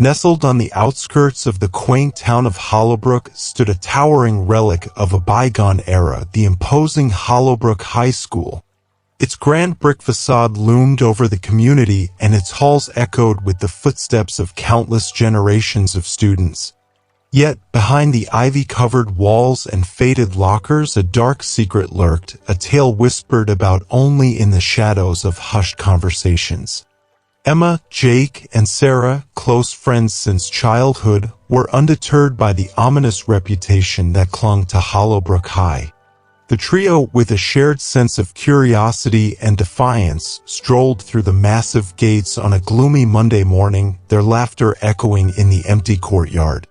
Nestled on the outskirts of the quaint town of Hollowbrook stood a towering relic of a bygone era, the imposing Hollowbrook High School. Its grand brick facade loomed over the community, and its halls echoed with the footsteps of countless generations of students. Yet, behind the ivy-covered walls and faded lockers, a dark secret lurked, a tale whispered about only in the shadows of hushed conversations. Emma, Jake, and Sarah, close friends since childhood, were undeterred by the ominous reputation that clung to Hollowbrook High. The trio, with a shared sense of curiosity and defiance, strolled through the massive gates on a gloomy Monday morning, their laughter echoing in the empty courtyard.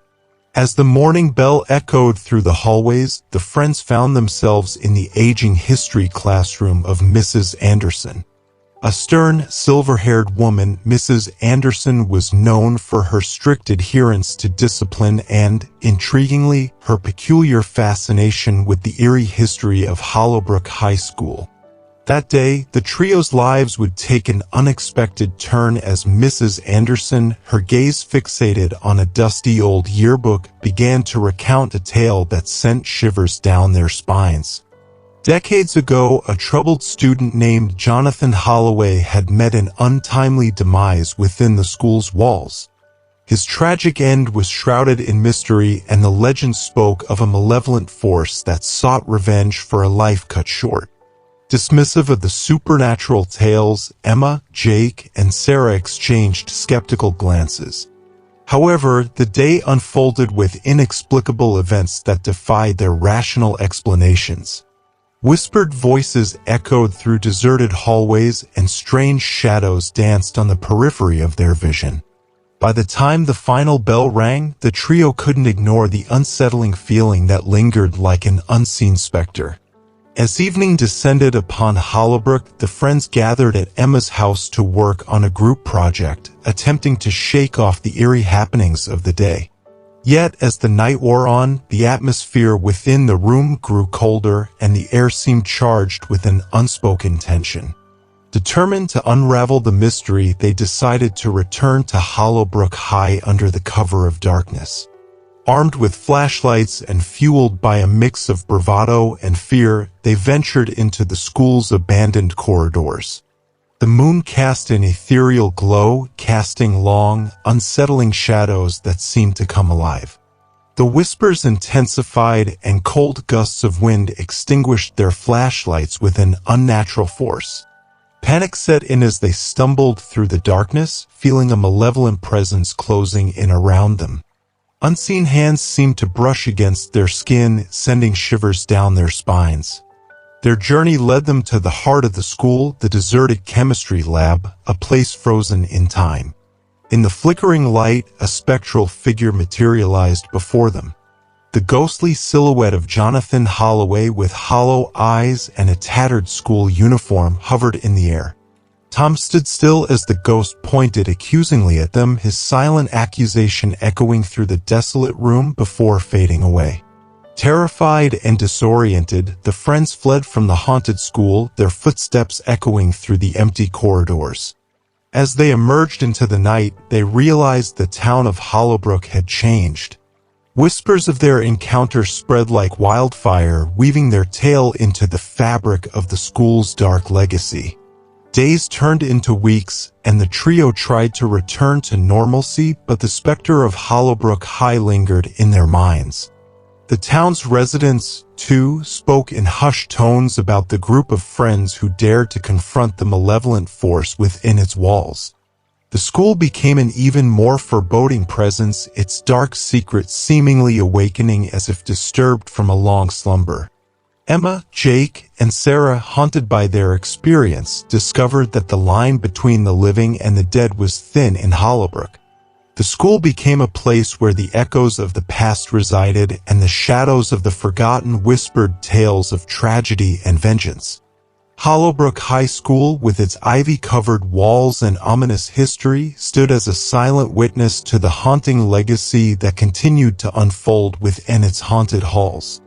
As the morning bell echoed through the hallways, the friends found themselves in the aging history classroom of Mrs. Anderson. A stern, silver-haired woman, Mrs. Anderson was known for her strict adherence to discipline and, intriguingly, her peculiar fascination with the eerie history of Hollowbrook High School. That day, the trio's lives would take an unexpected turn as Mrs. Anderson, her gaze fixated on a dusty old yearbook, began to recount a tale that sent shivers down their spines. Decades ago, a troubled student named Jonathan Holloway had met an untimely demise within the school's walls. His tragic end was shrouded in mystery, and the legend spoke of a malevolent force that sought revenge for a life cut short. Dismissive of the supernatural tales, Emma, Jake, and Sarah exchanged skeptical glances. However, the day unfolded with inexplicable events that defied their rational explanations. Whispered voices echoed through deserted hallways, and strange shadows danced on the periphery of their vision. By the time the final bell rang, the trio couldn't ignore the unsettling feeling that lingered like an unseen specter. As evening descended upon Hollowbrook, the friends gathered at Emma's house to work on a group project, attempting to shake off the eerie happenings of the day. Yet, as the night wore on, the atmosphere within the room grew colder, and the air seemed charged with an unspoken tension. Determined to unravel the mystery, they decided to return to Hollowbrook High under the cover of darkness. Armed with flashlights and fueled by a mix of bravado and fear, they ventured into the school's abandoned corridors. The moon cast an ethereal glow, casting long, unsettling shadows that seemed to come alive. The whispers intensified, and cold gusts of wind extinguished their flashlights with an unnatural force. Panic set in as they stumbled through the darkness, feeling a malevolent presence closing in around them. Unseen hands seemed to brush against their skin, sending shivers down their spines. Their journey led them to the heart of the school, the deserted chemistry lab, a place frozen in time. In the flickering light, a spectral figure materialized before them. The ghostly silhouette of Jonathan Holloway, with hollow eyes and a tattered school uniform, hovered in the air. Tom stood still as the ghost pointed accusingly at them, his silent accusation echoing through the desolate room before fading away. Terrified and disoriented, the friends fled from the haunted school, their footsteps echoing through the empty corridors. As they emerged into the night, they realized the town of Hollowbrook had changed. Whispers of their encounter spread like wildfire, weaving their tale into the fabric of the school's dark legacy. Days turned into weeks, and the trio tried to return to normalcy, but the specter of Hollowbrook High lingered in their minds. The town's residents, too, spoke in hushed tones about the group of friends who dared to confront the malevolent force within its walls. The school became an even more foreboding presence, its dark secrets seemingly awakening as if disturbed from a long slumber. Emma, Jake, and Sarah, haunted by their experience, discovered that the line between the living and the dead was thin in Hollowbrook. The school became a place where the echoes of the past resided, and the shadows of the forgotten whispered tales of tragedy and vengeance. Hollowbrook High School, with its ivy-covered walls and ominous history, stood as a silent witness to the haunting legacy that continued to unfold within its haunted halls.